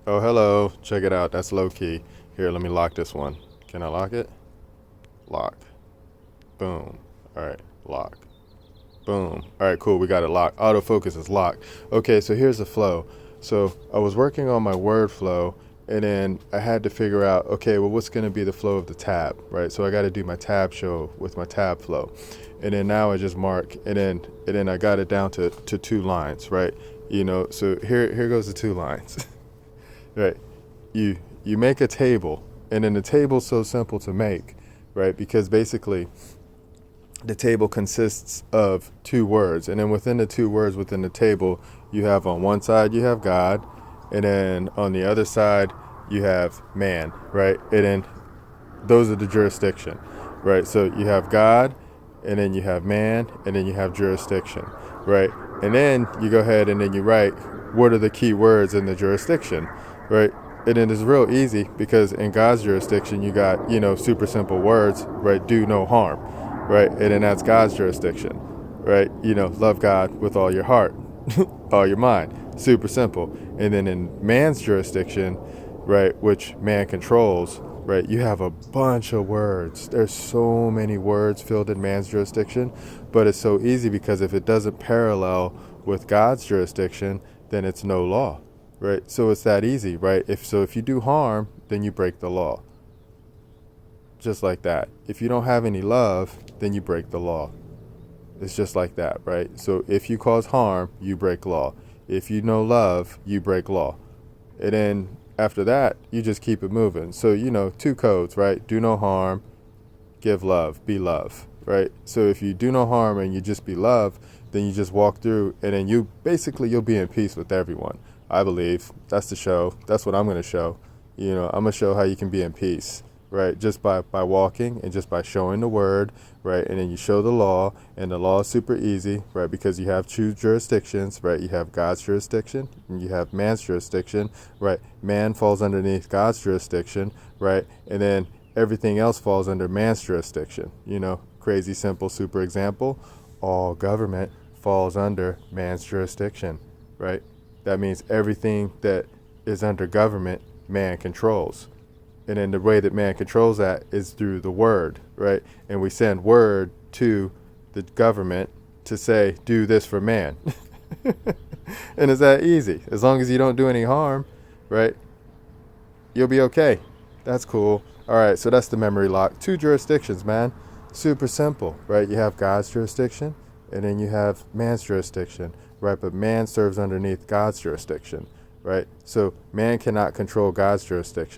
Oh, hello. Check it out. That's low key. Here, let me lock this one. Can I lock it? Lock. Boom. All right, lock. Boom. All right, cool. We got it locked. Autofocus is locked. Okay, so here's the flow. So I was working on my word flow, and then I had to figure out, okay, well, what's going to be the flow of the tab, right? So I got to do my tab show with my tab flow, and then now I just mark, and then I got it down to 2 lines, right? So here goes the 2 lines, right? You make a table, and then the table's so simple to make, right? Because basically the table consists of 2 words, and then within the 2 words within the table, you have on one side you have God, and then on the other side you have man, right? And then those are the jurisdiction, right? So you have God, and then you have man, and then you have jurisdiction, right? And then you go ahead and then you write what are the key words in the jurisdiction, right? And then it's real easy because in God's jurisdiction you got super simple words, right? Do no harm, right? And then that's God's jurisdiction, right? Love God with all your heart, all your mind, super simple. And then in man's jurisdiction, right, which man controls, right, you have a bunch of words. There's so many words filled in man's jurisdiction, but it's so easy because if it doesn't parallel with God's jurisdiction, then it's no law, right? So it's that easy, right? If you do harm, then you break the law. Just like that. If you don't have any love, then you break the law. It's just like that, right? So if you cause harm, you break law. If you know love, you break law. And then after that, you just keep it moving. So, 2 codes, right? Do no harm, give love, be love, right? So if you do no harm and you just be love, then you just walk through and then you'll be in peace with everyone. I believe that's the show. That's what I'm going to show. I'm going to show how you can be in peace, right? Just by walking and just by showing the word, right? And then you show the law, and the law is super easy, right? Because you have 2 jurisdictions, right? You have God's jurisdiction and you have man's jurisdiction, right? Man falls underneath God's jurisdiction, right? And then everything else falls under man's jurisdiction. Crazy simple super example. All government falls under man's jurisdiction, right? That means everything that is under government, man controls. And then the way that man controls that is through the word, right? And we send word to the government to say, do this for man. And it's that easy. As long as you don't do any harm, right? You'll be okay. That's cool. All right, so that's the memory lock. 2 jurisdictions, man. Super simple, right? You have God's jurisdiction, and then you have man's jurisdiction, right? But man serves underneath God's jurisdiction, right? So man cannot control God's jurisdiction.